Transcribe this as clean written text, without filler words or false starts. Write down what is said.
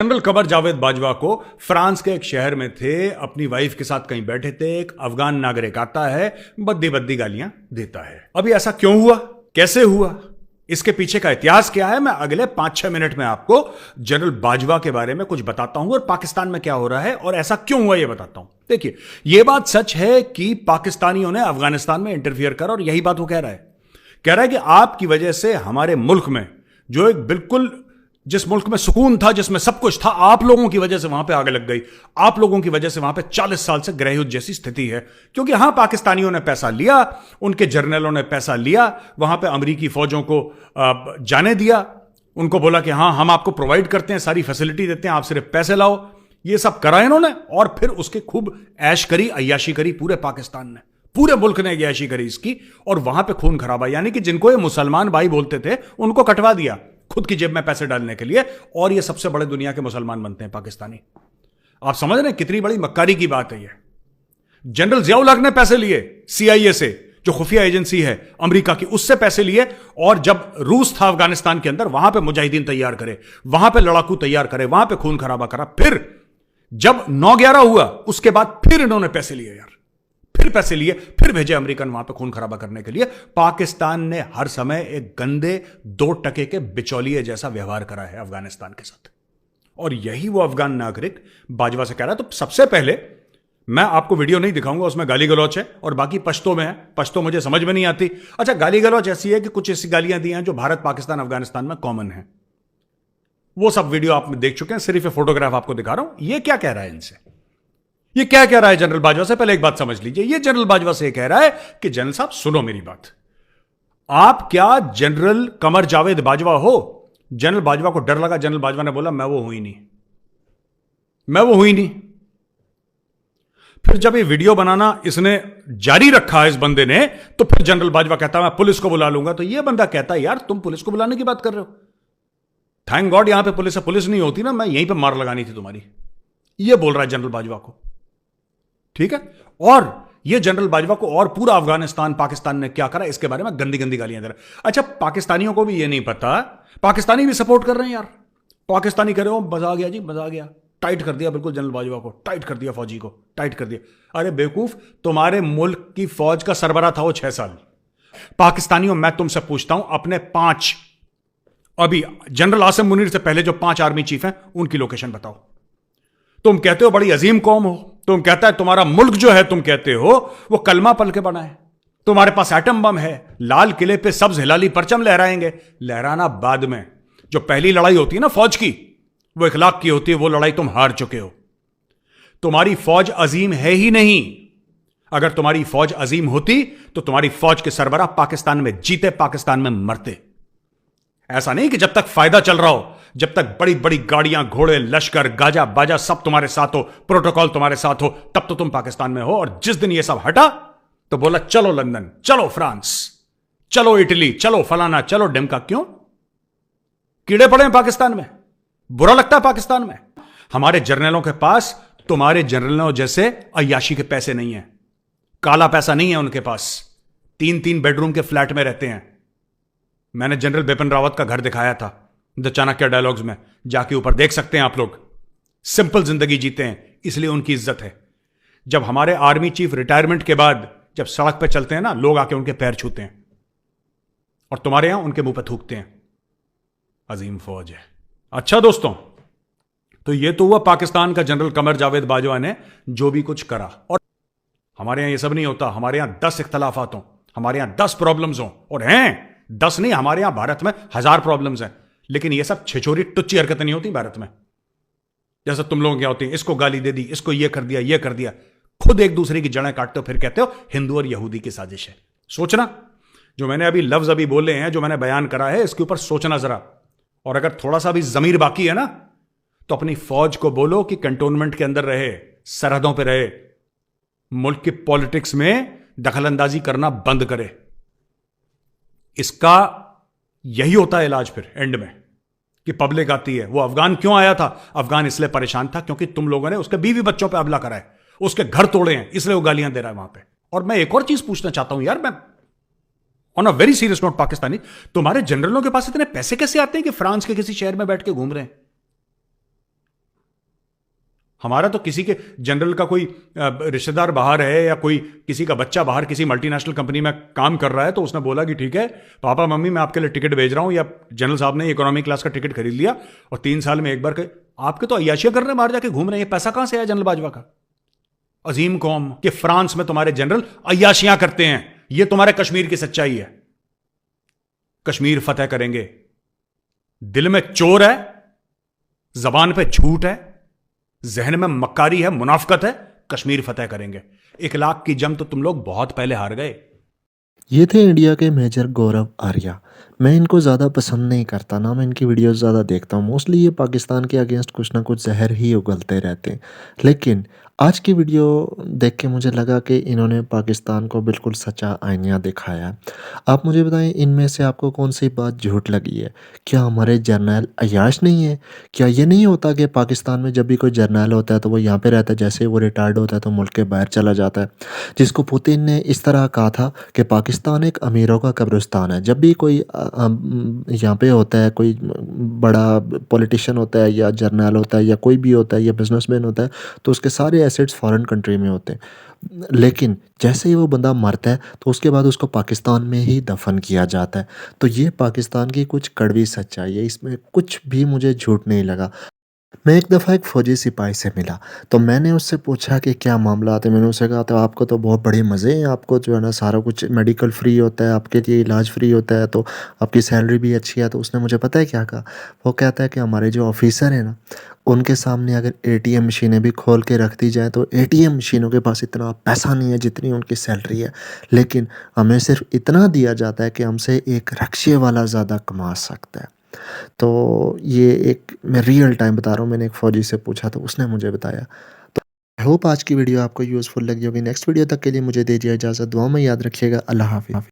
General Qamar Javed Bajwa को France के एक शहर में थे, अपनी वाइफ के साथ कहीं बैठे थे, एक अफगान नागरिक आता है, बद्दी बद्दी गालियां देता है। अभी ऐसा क्यों हुआ, कैसे हुआ, इसके पीछे का इतिहास क्या है, मैं अगले 5-6 मिनट में आपको जनरल बाजवा के बारे में कुछ बताता हूं और पाकिस्तान में क्या हो रहा है और ऐसा क्यों हुआ यह बताता हूं। देखिए, यह बात सच है कि पाकिस्तानियों ने अफगानिस्तान में इंटरफियर कर, और यही बात वो कह रहा है कि आपकी वजह से हमारे मुल्क में जो एक बिल्कुल, जिस मुल्क में सुकून था, जिसमें सब कुछ था, आप लोगों की वजह से वहां पे आग लग गई। आप लोगों की वजह से वहां पे 40 साल से गृहयुद्ध जैसी स्थिति है, क्योंकि हां, पाकिस्तानियों ने पैसा लिया, उनके जर्नलों ने पैसा लिया, वहां पे अमेरिकी फौजों को जाने दिया, उनको बोला कि हां, हम आपको प्रोवाइड करते हैं, सारी फैसिलिटी देते हैं, आप सिर्फ पैसे लाओ। ये सब करा इन्होंने, और फिर उसके खूब ऐश करी, अय्याशी करी पूरे पाकिस्तान ने, पूरे मुल्क ने अय्याशी करी इसकी, और वहां पे खून खराबा। यानी कि जिनको ये मुसलमान भाई बोलते थे, उनको कटवा दिया खुद की जेब में पैसे डालने के लिए, और ये सबसे बड़े दुनिया के मुसलमान बनते हैं पाकिस्तानी। आप समझ रहे हैं कितनी बड़ी मक्कारी की बात है ये। जनरल जियाउल हक ने पैसे लिए CIA से, जो खुफिया एजेंसी है अमेरिका की, उससे पैसे लिए, और जब रूस था अफगानिस्तान के अंदर, वहां पे मुजाहिदीन तैयार करे, वहां पे लड़ाकू तैयार करे, वहां पे खून खराबा करा। फिर जब 9/11 हुआ, उसके बाद फिर इन्होंने पैसे लिए यार, फिर पैसे लिए, फिर भेजे अमेरिकन वहां पे खून खराबा करने के लिए। पाकिस्तान ने हर समय एक गंदे 2 टके के बिचौलिए जैसा व्यवहार करा है अफगानिस्तान के साथ, और यही वो अफगान नागरिक बाजवा से कह रहा है। तो सबसे पहले मैं आपको वीडियो नहीं दिखाऊंगा, उसमें गाली गलौच है, और बाकी पश्तो में है, पश्तो मुझे समझ में नहीं आती। अच्छा, गाली गलौच ऐसी है कि कुछ ऐसी गालियां दी हैं जो भारत, पाकिस्तान, अफगानिस्तान में कॉमन है, वो सब वीडियो आप देख चुके हैं, सिर्फ फोटोग्राफ आपको दिखा रहा हूं। ये क्या कह रहा है इनसे, ये क्या कह रहा है जनरल बाजवा से, पहले एक बात समझ लीजिए। ये जनरल बाजवा से कह रहा है कि जनरल साहब सुनो मेरी बात, आप क्या जनरल कमर जावेद बाजवा हो? जनरल बाजवा को डर लगा, जनरल बाजवा ने बोला मैं वो हुई नहीं, मैं वो हुई नहीं। फिर जब ये वीडियो बनाना इसने जारी रखा है इस बंदे ने, तो फिर जनरल बाजवा कहता है मैं पुलिस को बुला लूंगा। तो ये बंदा कहता है यार तुम पुलिस को बुलाने की बात कर रहे हो, थैंक गॉड यहां पे पुलिस है, पुलिस नहीं होती ना मैं यहीं पे मार लगानी थी तुम्हारी। ये बोल रहा है जनरल बाजवा को, ठीक है। और ये जनरल बाजवा को और पूरा अफगानिस्तान, पाकिस्तान ने क्या करा इसके बारे में गंदी गंदी गालियां दे रहा। अच्छा, पाकिस्तानियों को भी ये नहीं पता, पाकिस्तानी भी सपोर्ट कर रहे हैं यार, पाकिस्तानी कह रहे हो मजा आ गया जी, मजा आ गया, टाइट कर दिया बिल्कुल जनरल बाजवा को, टाइट कर दिया, फौजी को टाइट कर दिया। अरे बेवकूफ, तुम्हारे मुल्क की फौज का सरबराह था वो 6 साल। पाकिस्तानियों, मैं तुमसे पूछता हूं, अपने 5 अभी जनरल आसिम मुनीर से पहले जो 5 आर्मी चीफ हैं उनकी लोकेशन बताओ। तुम कहते हो बड़ी अजीम कौम हो, तुम कहता है तुम्हारा मुल्क जो है, तुम कहते हो वो कलमा पल के बना है, तुम्हारे पास एटम बम है, लाल किले पे सब्ज हिलाली परचम लहराएंगे। लहराना बाद में, जो पहली लड़ाई होती है ना फौज की, वो इखलाक की होती है, वो लड़ाई तुम हार चुके हो। तुम्हारी फौज अजीम है ही नहीं। अगर तुम्हारी फौज अजीम होती तो तुम्हारी फौज के सरबराह पाकिस्तान में जीते, पाकिस्तान में मरते। ऐसा नहीं कि जब तक फायदा चल रहा हो, जब तक बड़ी बड़ी गाड़ियां, घोड़े, लश्कर, गाजा बाजा सब तुम्हारे साथ हो, प्रोटोकॉल तुम्हारे साथ हो, तब तो तुम पाकिस्तान में हो। और जिस दिन ये सब हटा तो बोला चलो लंदन, चलो फ्रांस, चलो इटली, चलो फलाना, चलो डिमका। क्यों? कीड़े पड़े हैं पाकिस्तान में, बुरा लगता है पाकिस्तान में। हमारे जर्नलों के पास तुम्हारे जर्नलों जैसे अय्याशी के पैसे नहीं है, काला पैसा नहीं है उनके पास। 3-3 बेडरूम के फ्लैट में रहते हैं। मैंने जनरल बिपिन रावत का घर दिखाया था द चाणक्य डायलॉग्स में, जाके ऊपर देख सकते हैं आप लोग। सिंपल जिंदगी जीते हैं, इसलिए उनकी इज्जत है। जब हमारे आर्मी चीफ रिटायरमेंट के बाद जब सड़क पे चलते हैं ना, लोग आके उनके पैर छूते हैं, और तुम्हारे यहां उनके मुंह पे थूकते हैं। अजीम फौज है। अच्छा दोस्तों, तो ये तो हुआ पाकिस्तान का जनरल कमर जावेद बाजवा ने जो भी कुछ करा। और हमारे यहां ये सब नहीं होता। हमारे यहां 10 इख्तलाफात हों, हमारे यहां 10 प्रॉब्लम्स हों, और हैं 10 नहीं, हमारे यहां भारत में 1000 प्रॉब्लम्स हैं। लेकिन ये सब छिछोरी टुच्ची हरकतें नहीं होती भारत में, जैसे तुम लोगों क्या होती है, इसको गाली दे दी, इसको ये कर दिया, ये कर दिया, खुद एक दूसरे की जड़ें काटते हो, फिर कहते हो हिंदू और यहूदी की साजिश है। सोचना, जो मैंने अभी लफ्ज अभी बोले हैं, जो मैंने बयान करा है, इसके ऊपर सोचना जरा। और अगर थोड़ा सा भी जमीर बाकी है ना, तो अपनी फौज को बोलो कि कंटोनमेंट के अंदर रहे, सरहदों पर रहे, मुल्क की पॉलिटिक्स में दखलंदाजी करना बंद करे। इसका यही होता है इलाज फिर एंड में, कि पब्लिक आती है। वो अफगान क्यों आया था? अफगान इसलिए परेशान था क्योंकि तुम लोगों ने उसके बीवी बच्चों पे हमला करा है, उसके घर तोड़े हैं, इसलिए वो गालियां दे रहा है वहां पे। और मैं एक और चीज पूछना चाहता हूं यार, मैं on a very serious note, Pakistani, तुम्हारे जनरलों के पास इतने पैसे कैसे आते हैं कि फ्रांस के किसी शहर में बैठ के घूम रहे हैं? हमारा तो किसी के जनरल का कोई रिश्तेदार बाहर है या कोई किसी का बच्चा बाहर किसी मल्टीनेशनल कंपनी में काम कर रहा है, तो उसने बोला कि ठीक है पापा मम्मी मैं आपके लिए टिकट भेज रहा हूं, या जनरल साहब ने इकोनॉमी क्लास का टिकट खरीद लिया और 3 साल में एक बार आपके तो अय्याशियां कर रहे हैं, बाहर जाके घूम रहे हैं। पैसा कहां से आया जनरल बाजवा का? अजीम कौम कि फ्रांस में तुम्हारे जनरल अय्याशियां करते हैं। यह तुम्हारे कश्मीर की सच्चाई है। कश्मीर फतेह करेंगे। दिल में चोर है, जबान पे झूठ है, जहन में मक्कारी है, मुनाफकत है। कश्मीर फतेह करेंगे। 1 लाख की जंग तो तुम लोग बहुत पहले हार गए। ये थे इंडिया के मेजर गौरव आर्या। मैं इनको ज़्यादा पसंद नहीं करता, ना मैं इनकी वीडियोस ज़्यादा देखता हूँ। मोस्टली ये पाकिस्तान के अगेंस्ट कुछ ना कुछ जहर ही उगलते रहते हैं। लेकिन आज की वीडियो देख के मुझे लगा कि इन्होंने पाकिस्तान को बिल्कुल सच्चा आईना दिखाया है। आप मुझे बताएं, इनमें से आपको कौन सी बात झूठ लगी है? क्या हमारे जर्नल अय्याश नहीं है? क्या ये नहीं होता कि पाकिस्तान में जब भी कोई जर्नल होता है तो वो यहाँ पे रहता है, जैसे वो रिटायर्ड होता है तो मुल्क के बाहर चला जाता है? जिसको पुतिन ने इस तरह कहा था कि पाकिस्तान एक अमीरों का कब्रिस्तान है। जब भी कोई यहाँ पे होता है, कोई बड़ा पॉलिटिशियन होता है या जर्नल होता है या कोई भी होता है या बिजनेसमैन होता है, तो उसके सारे एसेट्स फॉरेन कंट्री में होते हैं। लेकिन जैसे ही वो बंदा मरता है तो उसके बाद उसको पाकिस्तान में ही दफन किया जाता है। तो ये पाकिस्तान की कुछ कड़वी सच्चाई है, इसमें कुछ भी मुझे झूठ नहीं लगा। मैं एक दफ़ा एक फ़ौजी सिपाही से मिला, तो मैंने उससे पूछा कि क्या मामलात है? मैंने उससे कहा, तो आपको तो बहुत बड़े मज़े हैं, आपको जो है ना सारा कुछ मेडिकल फ्री होता है, आपके लिए इलाज फ्री होता है, तो आपकी सैलरी भी अच्छी है। तो उसने मुझे पता है क्या कहा? वो कहता है कि हमारे जो ऑफ़िसर हैं ना, उनके सामने अगर एटीएम मशीनें भी खोल के रख दी जाएँ, तो एटीएम मशीनों के पास इतना पैसा नहीं है जितनी उनकी सैलरी है। लेकिन हमें सिर्फ़ इतना दिया जाता है कि हमसे एक रिक्शे वाला ज़्यादा कमा सकता है। तो ये एक मैं रियल टाइम बता रहा हूँ, मैंने एक फ़ौजी से पूछा तो उसने मुझे बताया। तो आई होप आज की वीडियो आपको यूज़फुल लगी होगी। नेक्स्ट वीडियो तक के लिए मुझे दीजिए इजाज़त। दुआ में याद रखिएगा। अल्लाह हाफ़िज़।